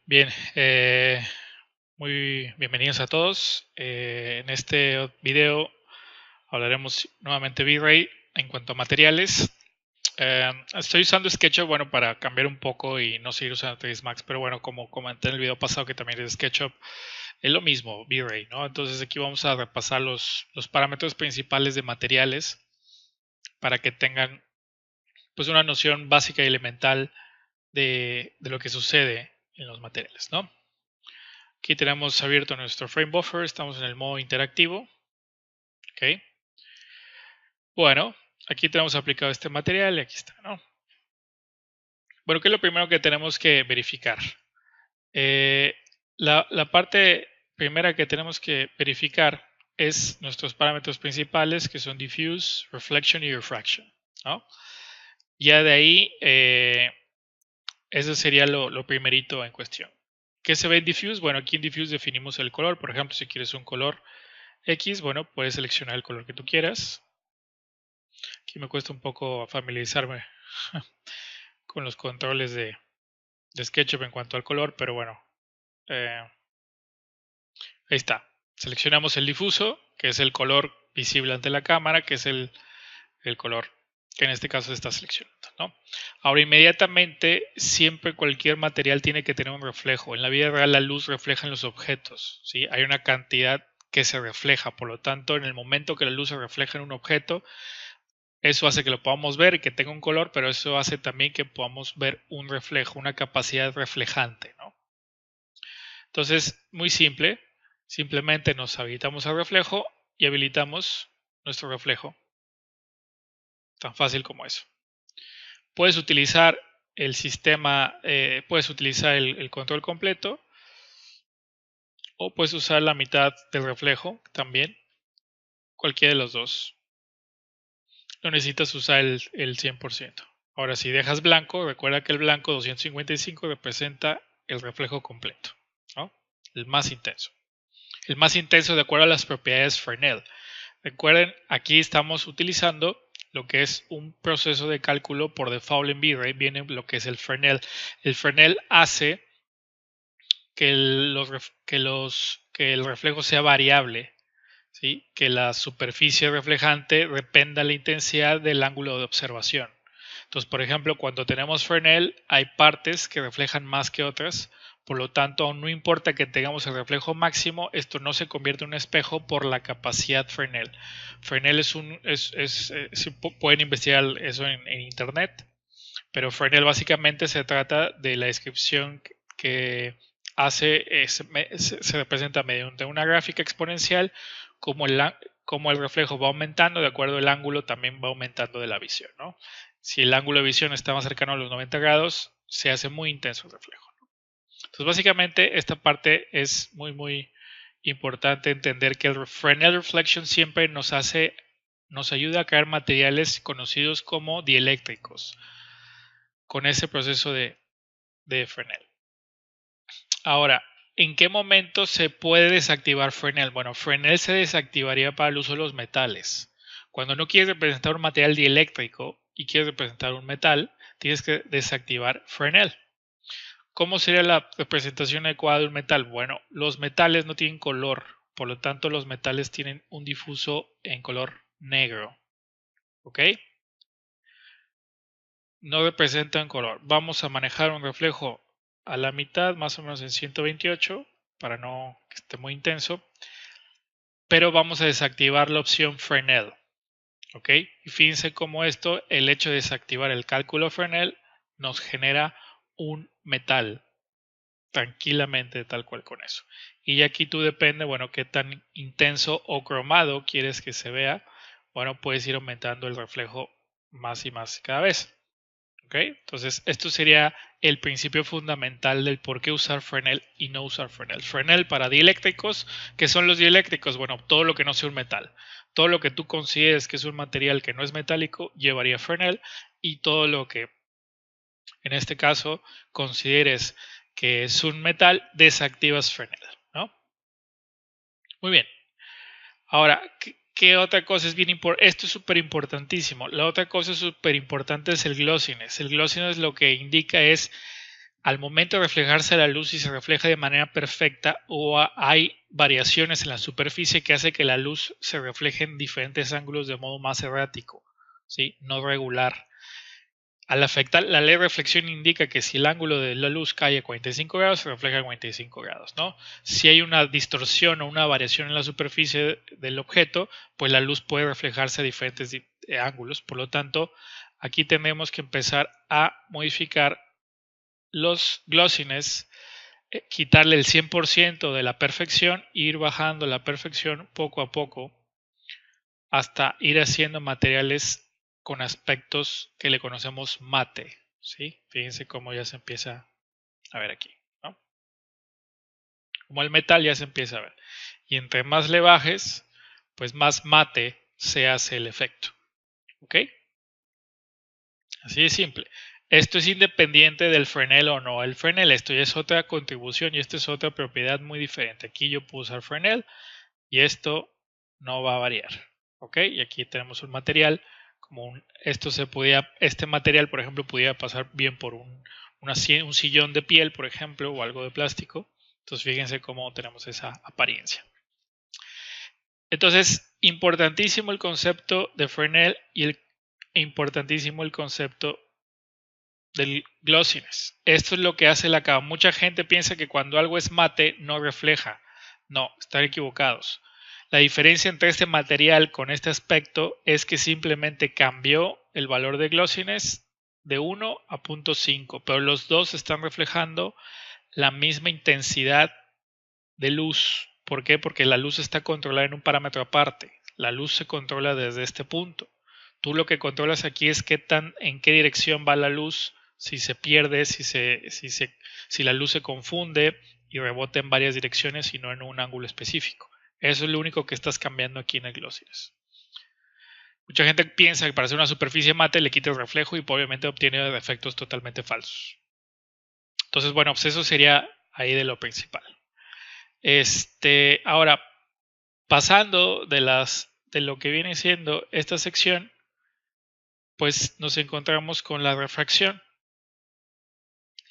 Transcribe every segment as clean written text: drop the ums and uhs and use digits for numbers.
Bien, muy bienvenidos a todos. En este video hablaremos nuevamente V-Ray en cuanto a materiales. Estoy usando SketchUp, bueno, para cambiar un poco y no seguir usando 3ds Max, pero bueno, como comenté en el video pasado que también es SketchUp, es lo mismo, V-Ray, ¿no? Entonces aquí vamos a repasar los parámetros principales de materiales para que tengan pues una noción básica y elemental de lo que sucede en los materiales, ¿no? Aquí tenemos abierto nuestro frame buffer, estamos en el modo interactivo. ¿Ok? Bueno, aquí tenemos aplicado este material y aquí está, ¿no? Bueno, ¿qué es lo primero que tenemos que verificar? Eh, la parte primera que tenemos que verificar es nuestros parámetros principales, que son diffuse, reflection y refraction, ¿no? Ya de ahí, eso sería lo primerito en cuestión. ¿Qué se ve en diffuse? Bueno, aquí en diffuse definimos el color. Por ejemplo, si quieres un color X, bueno, puedes seleccionar el color que tú quieras. Aquí me cuesta un poco familiarizarme con los controles de SketchUp en cuanto al color, pero bueno, ahí está. Seleccionamos el difuso, que es el color visible ante la cámara, que es el color que en este caso se está seleccionando, ¿no? Ahora, inmediatamente, siempre cualquier material tiene que tener un reflejo. En la vida real, la luz refleja en los objetos, ¿sí? Hay una cantidad que se refleja, por lo tanto, en el momento que la luz se refleja en un objeto, eso hace que lo podamos ver y que tenga un color, pero eso hace también que podamos ver un reflejo, una capacidad reflejante, ¿no? Entonces, muy simple, simplemente nos habilitamos al reflejo y habilitamos nuestro reflejo. Tan fácil como eso. Puedes utilizar el sistema, puedes utilizar el control completo o puedes usar la mitad del reflejo también, cualquiera de los dos. No necesitas usar el 100%. Ahora, si dejas blanco, recuerda que el blanco 255 representa el reflejo completo, ¿no? El más intenso. El más intenso de acuerdo a las propiedades Fresnel. Recuerden, aquí estamos utilizando lo que es un proceso de cálculo por default en V-Ray, viene lo que es el Fresnel. El Fresnel hace que el reflejo sea variable, ¿sí? Que la superficie reflejante dependa de la intensidad del ángulo de observación. Entonces, por ejemplo, cuando tenemos Fresnel, hay partes que reflejan más que otras. Por lo tanto, aún no importa que tengamos el reflejo máximo, esto no se convierte en un espejo por la capacidad Fresnel. Fresnel pueden investigar eso en internet, pero Fresnel básicamente se trata de la descripción que hace, se representa mediante una gráfica exponencial como el reflejo va aumentando, de acuerdo al ángulo también va aumentando de la visión, ¿no? Si el ángulo de visión está más cercano a los 90 grados, se hace muy intenso el reflejo, ¿no? Entonces, básicamente, esta parte es muy importante entender que el Fresnel Reflection siempre nos ayuda a crear materiales conocidos como dieléctricos con ese proceso de Fresnel. Ahora, ¿en qué momento se puede desactivar Fresnel? Bueno, Fresnel se desactivaría para el uso de los metales. Cuando no quieres representar un material dieléctrico y quieres representar un metal, tienes que desactivar Fresnel. ¿Cómo sería la representación adecuada de un metal? Bueno, los metales no tienen color, por lo tanto los metales tienen un difuso en color negro. ¿Ok? No representan color. Vamos a manejar un reflejo a la mitad, más o menos en 128, para no que esté muy intenso. Pero vamos a desactivar la opción Fresnel. ¿Ok? Y fíjense cómo esto, el hecho de desactivar el cálculo Fresnel, nos genera un metal tranquilamente tal cual con eso. Y aquí tú depende, bueno, qué tan intenso o cromado quieres que se vea. Bueno, puedes ir aumentando el reflejo más y más cada vez. ¿Okay? Entonces, esto sería el principio fundamental del por qué usar Fresnel y no usar Fresnel. Fresnel para dieléctricos, ¿qué son los dieléctricos? Bueno, todo lo que no sea un metal. Todo lo que tú consideres que es un material que no es metálico, llevaría Fresnel. Y todo lo que, en este caso, consideres que es un metal, desactivas Fresnel, ¿no? Muy bien. Ahora, ¿qué otra cosa es bien importante? Esto es súper importantísimo. La otra cosa súper importante es el glossiness. El glossiness lo que indica es al momento de reflejarse la luz y se refleja de manera perfecta o hay variaciones en la superficie que hace que la luz se refleje en diferentes ángulos de modo más errático, ¿sí? No regular. Al afectar, la ley de reflexión indica que si el ángulo de la luz cae a 45 grados, se refleja a 45 grados, ¿no? Si hay una distorsión o una variación en la superficie del objeto, pues la luz puede reflejarse a diferentes ángulos. Por lo tanto, aquí tenemos que empezar a modificar los glossiness, quitarle el 100% de la perfección e ir bajando la perfección poco a poco hasta ir haciendo materiales con aspectos que le conocemos mate, ¿sí? Fíjense cómo ya se empieza a ver aquí, ¿no? Como el metal ya se empieza a ver. Y entre más le bajes, pues más mate se hace el efecto, ¿ok? Así de simple. Esto es independiente del Fresnel o no el Fresnel. Esto ya es otra contribución y esta es otra propiedad muy diferente. Aquí yo puedo usar Fresnel y esto no va a variar. ¿Ok? Y aquí tenemos un material. Este material, por ejemplo, pudiera pasar bien por un sillón de piel, por ejemplo, o algo de plástico. Entonces, fíjense cómo tenemos esa apariencia. Entonces, importantísimo el concepto de Fresnel y importantísimo el concepto del glossiness. Esto es lo que hace el acabado. Mucha gente piensa que cuando algo es mate no refleja. No, están equivocados. La diferencia entre este material con este aspecto es que simplemente cambió el valor de glossiness de 1 a 0.5, pero los dos están reflejando la misma intensidad de luz. ¿Por qué? Porque la luz está controlada en un parámetro aparte. La luz se controla desde este punto. Tú lo que controlas aquí es en qué dirección va la luz, si se pierde, si la luz se confunde y rebota en varias direcciones y no en un ángulo específico. Eso es lo único que estás cambiando aquí en el glossiness. Mucha gente piensa que para hacer una superficie mate le quita el reflejo y obviamente obtiene efectos totalmente falsos. Entonces, bueno, pues eso sería ahí de lo principal. Ahora, pasando de lo que viene siendo esta sección, pues nos encontramos con la refracción.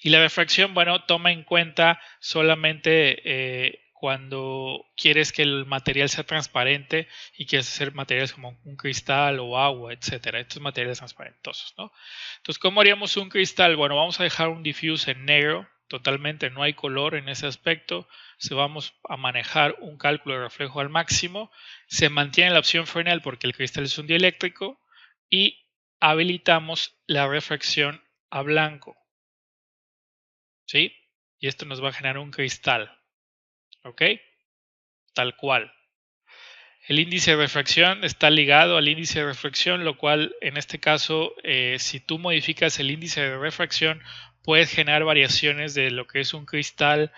Y la refracción, bueno, toma en cuenta solamente cuando quieres que el material sea transparente y quieres hacer materiales como un cristal o agua, etcétera. Estos materiales transparentosos, ¿no? Entonces, ¿cómo haríamos un cristal? Bueno, vamos a dejar un diffuse en negro, totalmente no hay color en ese aspecto. Vamos a manejar un cálculo de reflejo al máximo. Se mantiene la opción Fresnel porque el cristal es un dieléctrico y habilitamos la refracción a blanco. ¿Sí? Y esto nos va a generar un cristal. ¿Ok? Tal cual. El índice de refracción está ligado al índice de refracción, lo cual en este caso, si tú modificas el índice de refracción, puedes generar variaciones de lo que es un cristal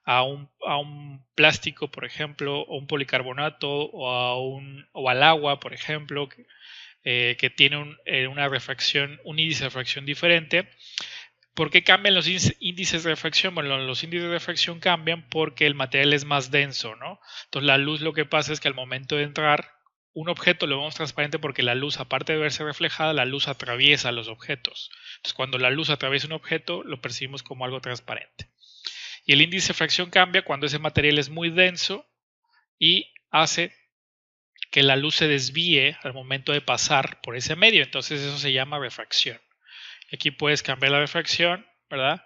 a un plástico, por ejemplo, o un policarbonato, o al agua, por ejemplo, que tiene una refracción, un índice de refracción diferente. ¿Por qué cambian los índices de refracción? Bueno, los índices de refracción cambian porque el material es más denso, ¿no? Entonces la luz lo que pasa es que al momento de entrar, un objeto lo vemos transparente porque la luz, aparte de verse reflejada, la luz atraviesa los objetos. Entonces cuando la luz atraviesa un objeto, lo percibimos como algo transparente. Y el índice de refracción cambia cuando ese material es muy denso y hace que la luz se desvíe al momento de pasar por ese medio. Entonces eso se llama refracción. Aquí puedes cambiar la refracción, ¿verdad?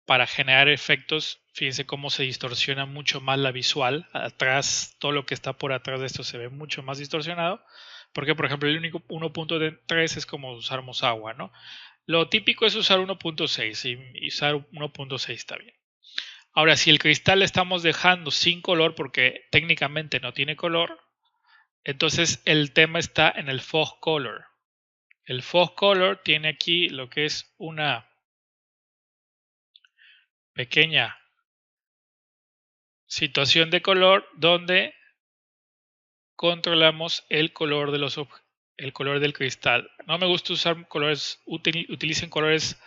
Para generar efectos. Fíjense cómo se distorsiona mucho más la visual. Atrás, todo lo que está por atrás de esto se ve mucho más distorsionado. Porque, por ejemplo, el único 1.3 es como usamos agua, ¿no? Lo típico es usar 1.6 y usar 1.6 está bien. Ahora, si el cristal le estamos dejando sin color porque técnicamente no tiene color, entonces el tema está en el fog color. El fog color tiene aquí lo que es una pequeña situación de color donde controlamos el color del cristal. No me gusta usar colores, utilicen colores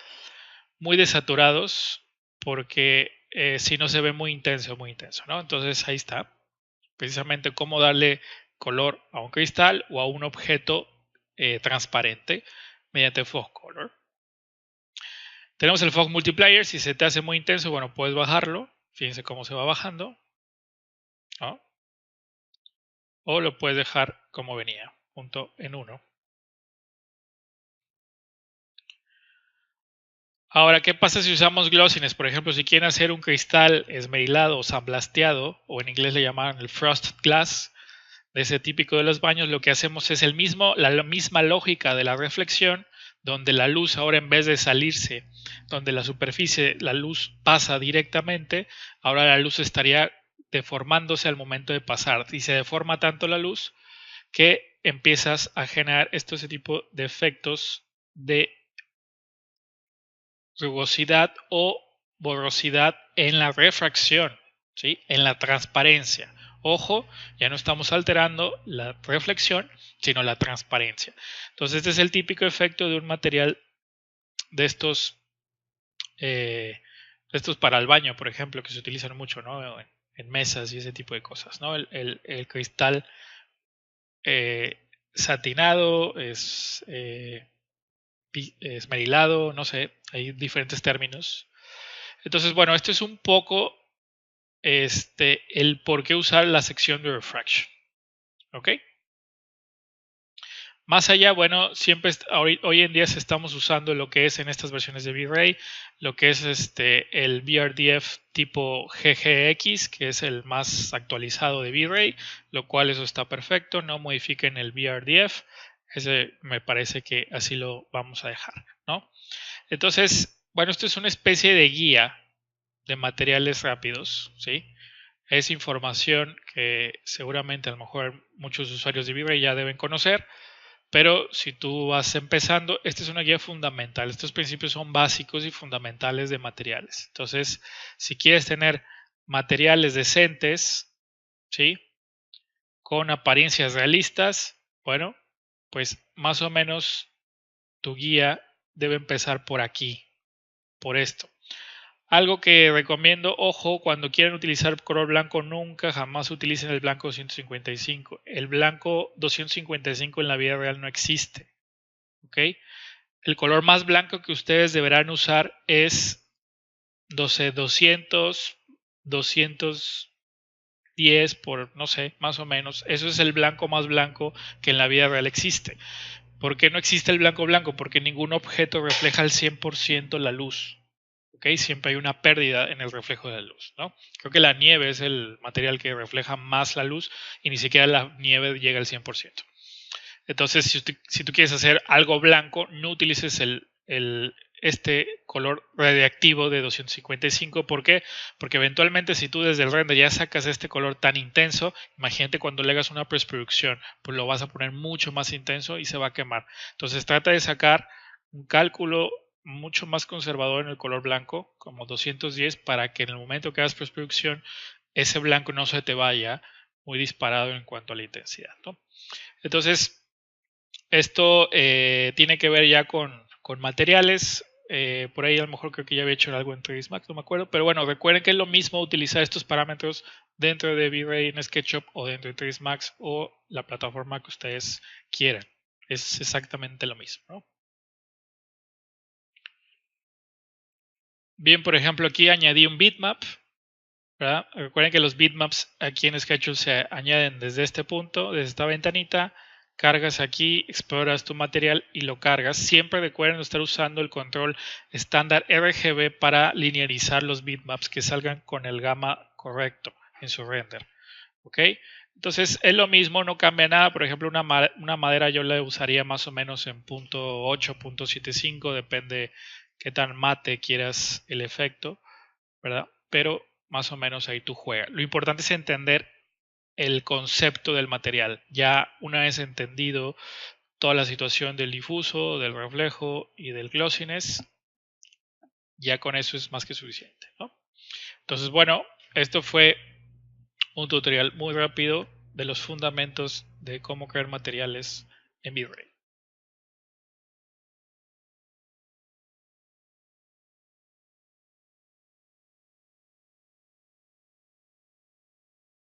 muy desaturados porque si no se ve muy intenso, ¿no? Entonces ahí está, precisamente cómo darle color a un cristal o a un objeto transparente mediante fog color. Tenemos el fog multiplier. Si se te hace muy intenso, bueno, puedes bajarlo. Fíjense cómo se va bajando, ¿no? O lo puedes dejar como venía, punto en 1. Ahora, ¿qué pasa si usamos glossiness? Por ejemplo, si quieren hacer un cristal esmerilado o sandblasteado, o en inglés le llaman el frost glass, de ese típico de los baños, lo que hacemos es la misma lógica de la reflexión, donde la luz ahora en vez de salirse, donde la superficie, la luz pasa directamente, ahora la luz estaría deformándose al momento de pasar. Y se deforma tanto la luz que empiezas a generar ese tipo de efectos de rugosidad o borrosidad en la refracción, ¿sí? En la transparencia. Ojo, ya no estamos alterando la reflexión, sino la transparencia. Entonces, este es el típico efecto de un material de estos para el baño, por ejemplo, que se utilizan mucho, ¿no? En mesas y ese tipo de cosas, ¿no? El cristal satinado, esmerilado, no sé, hay diferentes términos. Entonces, bueno, esto es un poco el por qué usar la sección de refraction. ¿Ok? Más allá, bueno, siempre hoy en día estamos usando lo que es en estas versiones de V-Ray, lo que es el VRDF tipo GGX, que es el más actualizado de V-Ray, lo cual eso está perfecto, no modifiquen el VRDF, ese me parece que así lo vamos a dejar, ¿no? Entonces, bueno, esto es una especie de guía de materiales rápidos, ¿sí? Es información que seguramente a lo mejor muchos usuarios de V-Ray ya deben conocer, pero si tú vas empezando, esta es una guía fundamental. Estos principios son básicos y fundamentales de materiales. Entonces, si quieres tener materiales decentes, ¿sí? Con apariencias realistas, bueno, pues más o menos tu guía debe empezar por aquí, por esto. Algo que recomiendo, ojo, cuando quieran utilizar color blanco, nunca jamás utilicen el blanco 255. El blanco 255 en la vida real no existe. ¿Ok? El color más blanco que ustedes deberán usar es 200, 210 por, no sé, más o menos. Eso es el blanco más blanco que en la vida real existe. ¿Por qué no existe el blanco blanco? Porque ningún objeto refleja al 100% la luz. ¿Okay? Siempre hay una pérdida en el reflejo de la luz, ¿no? Creo que la nieve es el material que refleja más la luz y ni siquiera la nieve llega al 100%. Entonces, si tú quieres hacer algo blanco, no utilices este color radiactivo de 255. ¿Por qué? Porque eventualmente si tú desde el render ya sacas este color tan intenso, imagínate cuando le hagas una postproducción, pues lo vas a poner mucho más intenso y se va a quemar. Entonces trata de sacar un cálculo mucho más conservador en el color blanco, como 210, para que en el momento que hagas postproducción, ese blanco no se te vaya muy disparado en cuanto a la intensidad, ¿no? Entonces, esto tiene que ver ya con materiales. Por ahí a lo mejor creo que ya había hecho algo en 3ds Max, no me acuerdo. Pero bueno, recuerden que es lo mismo utilizar estos parámetros dentro de V-Ray en SketchUp o dentro de 3ds Max o la plataforma que ustedes quieran. Es exactamente lo mismo, ¿no? Bien, por ejemplo, aquí añadí un bitmap, ¿verdad? Recuerden que los bitmaps aquí en SketchUp se añaden desde este punto, desde esta ventanita. Cargas aquí, exploras tu material y lo cargas. Siempre recuerden estar usando el control estándar RGB para linearizar los bitmaps que salgan con el gamma correcto en su render. ¿Ok? Entonces es lo mismo, no cambia nada. Por ejemplo, una madera yo la usaría más o menos en .8, .75, depende qué tan mate quieras el efecto, ¿verdad? Pero más o menos ahí tú juegas. Lo importante es entender el concepto del material. Ya una vez entendido toda la situación del difuso, del reflejo y del glossiness, ya con eso es más que suficiente, ¿no? Entonces, bueno, esto fue un tutorial muy rápido de los fundamentos de cómo crear materiales en V-Ray.